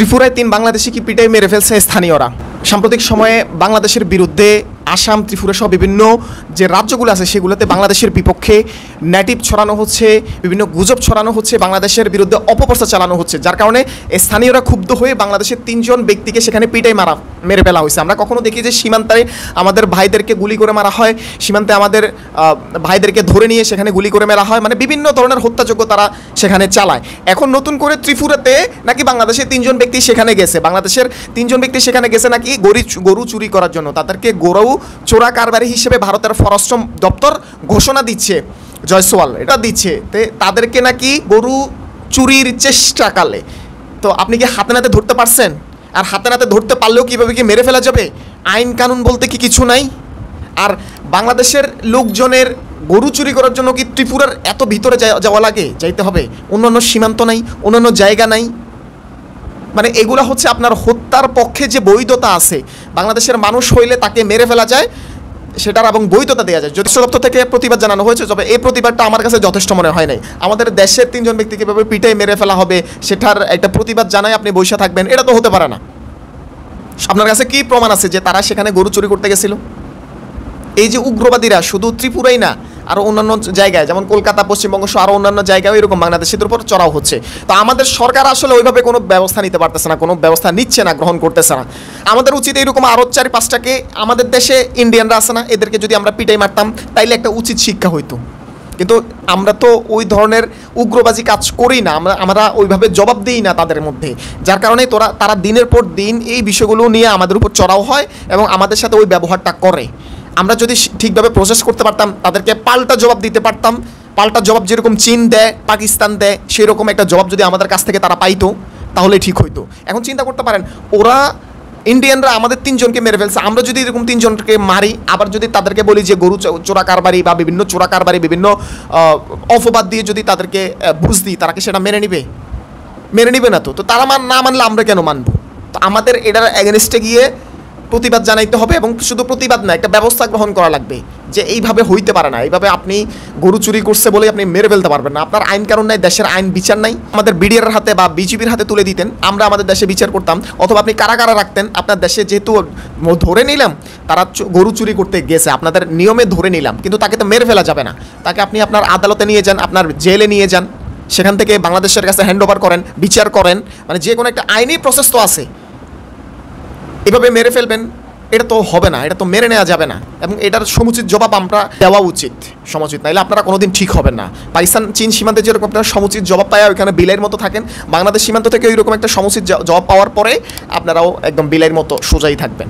ত্রিপুরায় 3 বাংলাদেশি কি পিটাই মেরে ফেলছে স্থানীয়রা। সাম্প্রতিক সময়ে বাংলাদেশের বিরুদ্ধে আসাম, ত্রিপুরা সহ বিভিন্ন যে রাজ্যগুলো আছে সেগুলোতে বাংলাদেশের বিপক্ষে ন্যাটিভ ছড়ানো হচ্ছে, বিভিন্ন গুজব ছড়ানো হচ্ছে, বাংলাদেশের বিরুদ্ধে অপপ্রচার চালানো হচ্ছে, যার কারণে স্থানীয়রা ক্ষুব্ধ হয়ে বাংলাদেশের 3 জন ব্যক্তিকে সেখানে পিটাই মেরে ফেলা হয়েছে। আমরা কখনো দেখি যে সীমান্তে আমাদের ভাইদেরকে গুলি করে মারা হয়, সীমান্তে আমাদের ভাইদেরকে ধরে নিয়ে সেখানে গুলি করে মারা হয়, মানে বিভিন্ন ধরনের হত্যাযজ্ঞ তারা সেখানে চালায়। এখন নতুন করে ত্রিপুরাতে নাকি বাংলাদেশের 3 জন ব্যক্তি সেখানে গেছে, বাংলাদেশের 3 জন ব্যক্তি সেখানে গেছে নাকি গরু চুরি করার জন্য। তাদেরকে গরু চোরা কারবারি হিসেবে ভারতের পররাষ্ট্র দপ্তর ঘোষণা দিচ্ছে, জয়সওয়াল এটা দিচ্ছে, তাদেরকে নাকি গরু চুরির চেষ্টাকালে। তো আপনি কি হাতে নাতে ধরতে পারছেন? আর হাতে নাতে ধরতে পারলেও কীভাবে কি মেরে ফেলা যাবে? আইন কানুন বলতে কি কিছু নাই? আর বাংলাদেশের লোকজনের গরু চুরি করার জন্য কি ত্রিপুরার এত ভিতরে যাওয়া লাগে? যাইতে হবে? অন্যান্য সীমান্ত নাই, অন্যান্য জায়গা নাই? মানে এগুলো হচ্ছে আপনার হত্যার পক্ষে যে বৈধতা আছে, বাংলাদেশের মানুষ হইলে তাকে মেরে ফেলা যায় সেটার এবং বৈধতা দেওয়া যায়। জ্যোতিষ দপ্তর থেকে প্রতিবাদ জানানো হয়েছে, তবে এই প্রতিবাদটা আমার কাছে যথেষ্ট মনে হয় নাই। আমাদের দেশের 3 জন ব্যক্তিকে কীভাবে পিটাই মেরে ফেলা হবে সেটার একটা প্রতিবাদ জানাই আপনি বসে থাকবেন, এটা তো হতে পারে না। আপনার কাছে কি প্রমাণ আছে যে তারা সেখানে গরু চুরি করতে গেছিল? এই যে উগ্রবাদীরা শুধু ত্রিপুরাই না, আরও অন্যান্য জায়গায় যেমন কলকাতা, পশ্চিমবঙ্গ সহ আরও অন্যান্য জায়গায় এরকম বাংলাদেশের উপর চড়াও হচ্ছে। তো আমাদের সরকার আসলে ওইভাবে কোনো ব্যবস্থা নিতে পারতেছে না, কোনো ব্যবস্থা নিচ্ছে না, গ্রহণ করতেছে না। আমাদের উচিত এইরকম আরও 4-5টাকে আমাদের দেশে ইন্ডিয়ানরা আছে না, এদেরকে যদি আমরা পিটাই মারতাম তাইলে একটা উচিত শিক্ষা হইতো। কিন্তু আমরা তো ওই ধরনের উগ্রবাদী কাজ করি না, আমরা ওইভাবে জবাব দিই না তাদের মধ্যে, যার কারণে তারা দিনের পর দিন এই বিষয়গুলো নিয়ে আমাদের উপর চড়াও হয় এবং আমাদের সাথে ওই ব্যবহারটা করে। আমরা যদি ঠিকভাবে প্রসেস করতে পারতাম, তাদেরকে পাল্টা জবাব দিতে পারতাম, পাল্টা জবাব যেরকম চীন দেয়, পাকিস্তান দেয়, সেরকম একটা জবাব যদি আমাদের কাছ থেকে তারা পাইতো তাহলে ঠিক হইতো। এখন চিন্তা করতে পারেন, ওরা ইন্ডিয়ানরা আমাদের 3 জনকে মেরে ফেলছে, আমরা যদি এরকম 3 জনকে মারি, আবার যদি তাদেরকে বলি যে গরু চোরা কারবারি বা বিভিন্ন চোরা কারবারি বিভিন্ন অপবাদ দিয়ে যদি তাদেরকে বুঝ দিই, তারা কি সেটা মেনে নিবে না? তো তারা না মানলে আমরা কেন মানবো? তো আমাদের এটার এগেনস্টে গিয়ে প্রতিবাদ জানাইতে হবে, এবং শুধু প্রতিবাদ না, একটা ব্যবস্থা গ্রহণ করা লাগবে যে এইভাবে হইতে পারে না, এইভাবে আপনি গরু চুরি করছে বলে আপনি মেরে ফেলতে পারবেন না। আপনার আইন কারণ নাই, দেশের আইন বিচার নাই। আমাদের বিডিআর হাতে বা বিজেপির হাতে তুলে দিতেন, আমরা আমাদের দেশে বিচার করতাম, অথবা আপনি কারা রাখতেন আপনার দেশে, যেহেতু ধরে নিলাম তারা গরু চুরি করতে গেছে, আপনাদের নিয়মে ধরে নিলাম, কিন্তু তাকে তো মেরে ফেলা যাবে না। তাকে আপনি আপনার আদালতে নিয়ে যান, আপনার জেলে নিয়ে যান, সেখান থেকে বাংলাদেশের কাছে হ্যান্ড ওভার করেন, বিচার করেন, মানে যে কোনো একটা আইনি প্রসেস তো আছে। এভাবে মেরে ফেলবেন, এটা তো হবে না, এটা তো মেরে নেওয়া যাবে না, এবং এটার সমুচিত জবাব আমরা দেওয়া উচিত, সমুচিত নাইলে আপনারা কোনোদিন ঠিক হবেন না। পাকিস্তান চীন সীমান্তে যেরকম আপনারা সমুচিত জবাব পায় ওইখানে বিলের মতো থাকেন, বাংলাদেশ সীমান্ত থেকে ওইরকম একটা সমুচিত জবাব পাওয়ার পরে আপনারাও একদম বিলের মতো সোজাই থাকবেন।